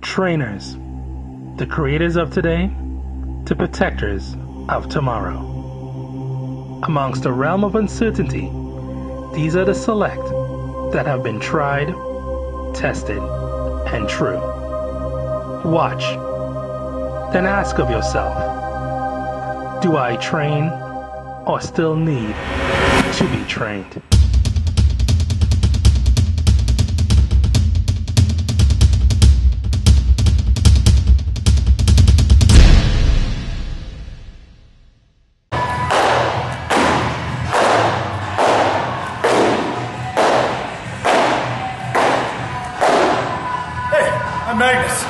Trainers, the creators of today, the protectors of tomorrow. Amongst a realm of uncertainty, these are the select that have been tried, tested, and true. Watch, then ask of yourself, do I train or still need to be trained? Magnus.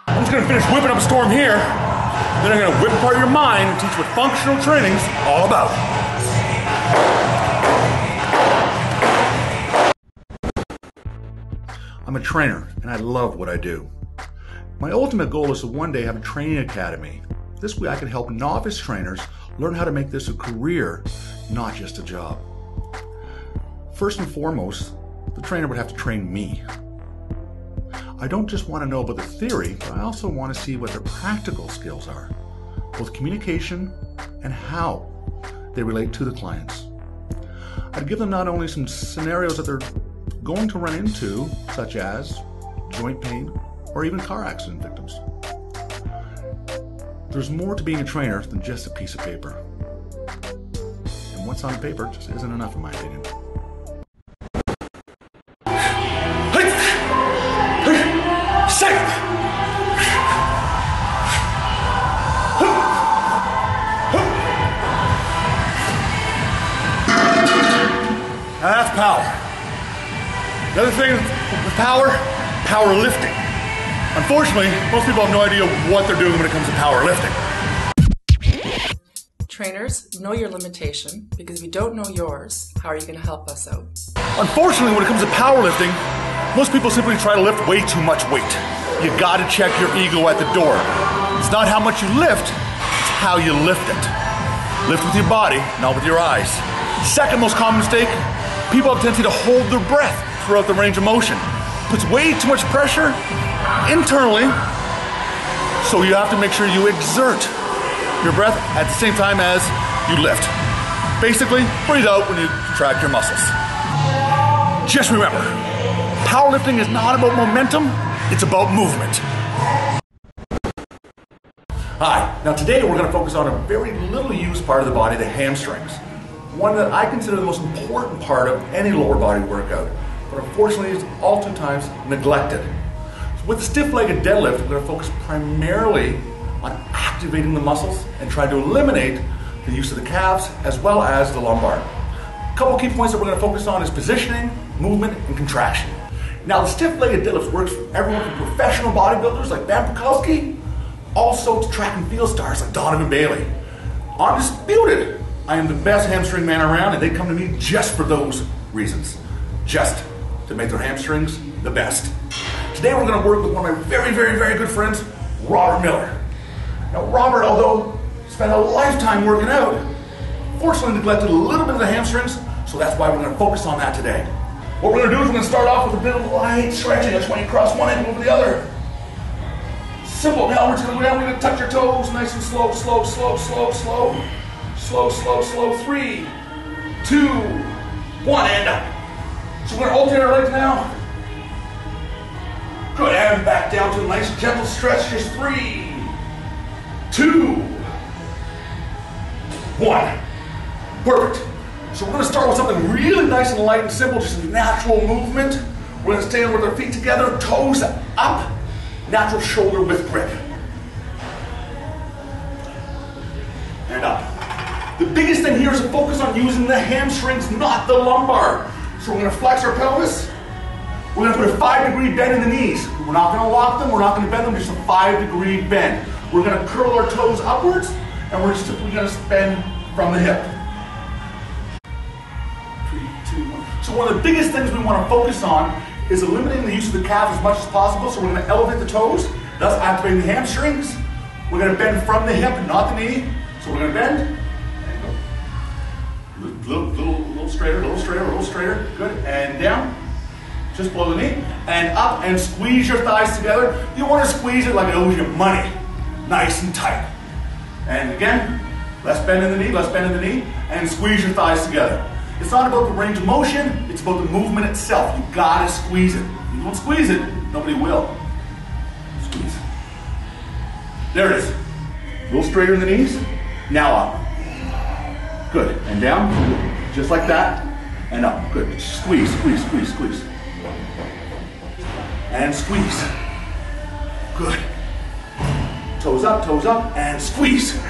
I'm just gonna finish whipping up a storm here, then I'm gonna whip apart your mind and teach what functional training's all about. I'm a trainer and I love what I do. My ultimate goal is to one day have a training academy. This way I can help novice trainers learn how to make this a career, not just a job. First and foremost, the trainer would have to train me. I don't just want to know about the theory, but I also want to see what their practical skills are, both communication and how they relate to the clients. I'd give them not only some scenarios that they're going to run into, such as joint pain or even car accident victims. There's more to being a trainer than just a piece of paper. And what's on paper just isn't enough in my opinion. Now that's power. The other thing with powerlifting. Unfortunately, most people have no idea what they're doing when it comes to powerlifting. Trainers, know your limitation, because if you don't know yours, how are you going to help us out? Unfortunately, when it comes to powerlifting, most people simply try to lift way too much weight. You gotta check your ego at the door. It's not how much you lift, it's how you lift it. Lift with your body, not with your eyes. Second most common mistake, people have a tendency to hold their breath throughout the range of motion. Puts way too much pressure internally, so you have to make sure you exert your breath at the same time as you lift. Basically, breathe out when you contract your muscles. Just remember, powerlifting is not about momentum, it's about movement. Hi, now today we're going to focus on a very little used part of the body, the hamstrings. One that I consider the most important part of any lower body workout, but unfortunately is all too times neglected. So with the stiff-legged deadlift, we're going to focus primarily on activating the muscles and try to eliminate the use of the calves as well as the lumbar. A couple key points that we're going to focus on is positioning, movement, and contraction. Now the stiff-legged deadlift works for everyone from professional bodybuilders like Ben Pakulski, also to track and field stars like Donovan Bailey. Undisputed, I am the best hamstring man around, and they come to me just for those reasons. Just to make their hamstrings the best. Today we're going to work with one of my very, very, very good friends, Robert Miller. Now Robert, although spent a lifetime working out, fortunately neglected a little bit of the hamstrings, so that's why we're going to focus on that today. What we're going to do is we're going to start off with a bit of light stretching. That's when you cross one ankle over the other. Simple. Now we're just going to go down. We're going to touch your toes, nice and slow, slow, slow, slow, slow. Slow, slow, slow. 3, 2, 1, and up. So we're going to alternate our legs now. Good, and back down to a nice gentle stretch. Just 3, 2, 1. Perfect. So we're going to start with something really nice and light and simple, just a natural movement. We're going to stand with our feet together, toes up, natural shoulder width grip. And up. The biggest thing here is to focus on using the hamstrings, not the lumbar. So we're going to flex our pelvis. We're going to put a 5-degree bend in the knees. We're not going to lock them, we're not going to bend them, just a 5-degree bend. We're going to curl our toes upwards, and we're just simply going to bend from the hip. 3, 2, 1. So one of the biggest things we want to focus on is eliminating the use of the calf as much as possible. So we're going to elevate the toes, thus activating the hamstrings. We're going to bend from the hip, not the knee. So we're going to bend. Little straighter, little straighter, little straighter. Good. And down. just below the knee, and up and squeeze your thighs together. You want to squeeze it like it owes you money, nice and tight. And again, less bend in the knee, less bend in the knee, and squeeze your thighs together. It's not about the range of motion, it's about the movement itself. You gotta squeeze it. If you don't squeeze it, nobody will. Squeeze. There it is. A little straighter in the knees. Now up. Good. And down. Just like that. And up. Good. Squeeze, squeeze, squeeze, squeeze. And squeeze. Good. Toes up, and squeeze. 3,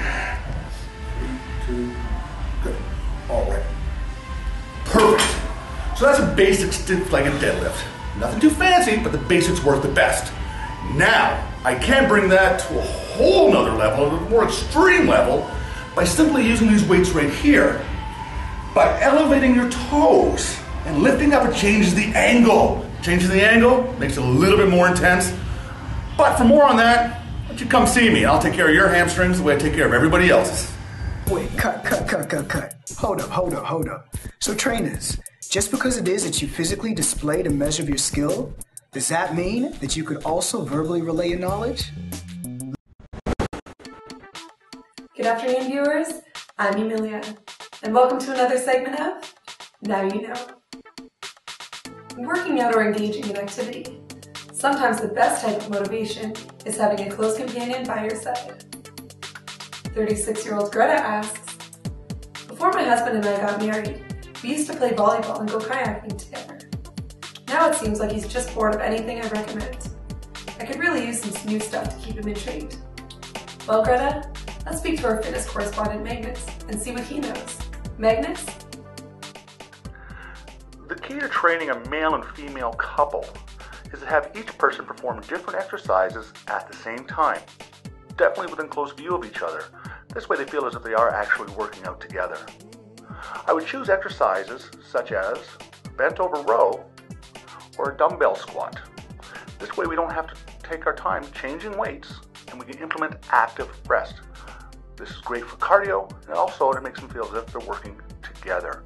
2, good. All right. Perfect. So that's a basic stiff-legged deadlift. Nothing too fancy, but the basics work the best. Now, I can bring that to a whole nother level, a more extreme level, by simply using these weights right here. By elevating your toes and lifting up, it changes the angle. Changes the angle, makes it a little bit more intense. But for more on that, why don't you come see me? I'll take care of your hamstrings the way I take care of everybody else's. Wait, cut. Hold up. So trainers, just because it is that you physically displayed a measure of your skill, does that mean that you could also verbally relay your knowledge? Good afternoon, viewers. I'm Emilia, and welcome to another segment of Now You Know. Working out or engaging in activity. Sometimes the best type of motivation is having a close companion by your side. 36-year-old Greta asks, before my husband and I got married, we used to play volleyball and go kayaking together. Now it seems like he's just bored of anything I recommend. I could really use some new stuff to keep him intrigued. Well, Greta, let's speak to our fitness correspondent, Magnus, and see what he knows. Magnus? The key to training a male and female couple is to have each person perform different exercises at the same time, definitely within close view of each other. This way they feel as if they are actually working out together. I would choose exercises such as bent over row or a dumbbell squat. This way we don't have to take our time changing weights and we can implement active rest. This is great for cardio, and also it makes them feel as if they're working together.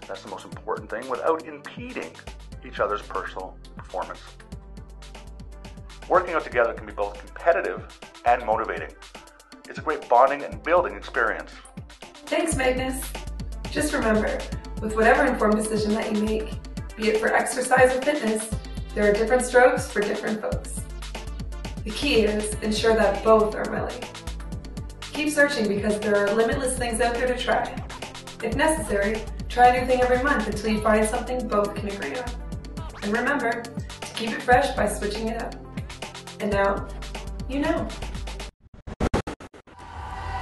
That's the most important thing, without impeding each other's personal performance. Working out together can be both competitive and motivating. It's a great bonding and building experience. Thanks, Magnus. Just remember, with whatever informed decision that you make, be it for exercise or fitness, there are different strokes for different folks. The key is ensure that both are willing. Keep searching because there are limitless things out there to try. If necessary, try a new thing every month until you find something both can agree on. And remember to keep it fresh by switching it up. And now, you know.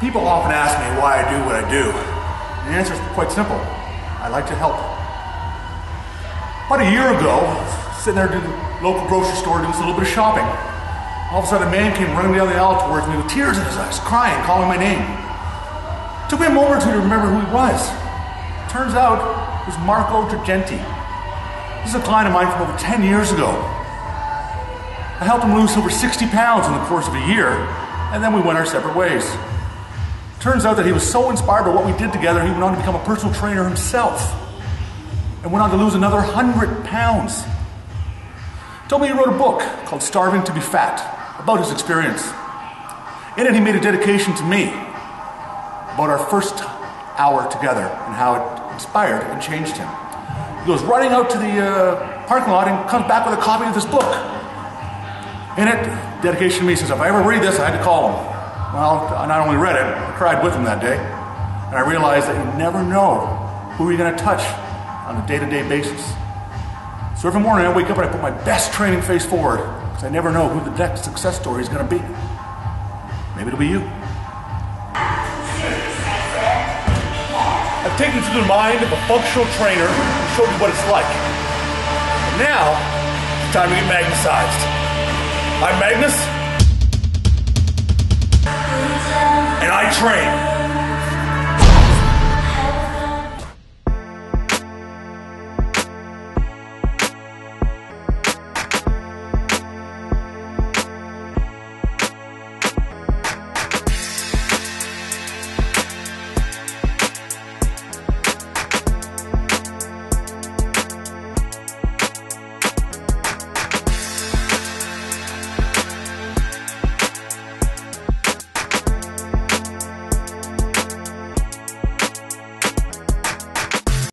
People often ask me why I do what I do. The answer is quite simple. I like to help. About a year ago, sitting there at the local grocery store doing a little bit of shopping. All of a sudden a man came running down the aisle towards me with tears in his eyes, crying, calling my name. It took me a moment or two to remember who he was. Turns out it was Marco Girgenti. This is a client of mine from over 10 years ago. I helped him lose over 60 pounds in the course of a year, and then we went our separate ways. Turns out that he was so inspired by what we did together, he went on to become a personal trainer himself and went on to lose another 100 pounds. He told me he wrote a book called Starving to be Fat about his experience. In it, he made a dedication to me about our first hour together and how it inspired and changed him. He goes running out to the parking lot and comes back with a copy of this book. In it, dedication to me, says, if I ever read this, I had to call him. Well, I not only read it, I cried with him that day. And I realized that you never know who you're going to touch on a day-to-day basis. So every morning I wake up and I put my best training face forward because I never know who the next success story is going to be. Maybe it'll be you. I've taken you through the mind of a functional trainer and showed you what it's like. And now, it's time to get Magnusized. I'm Magnus, and I train.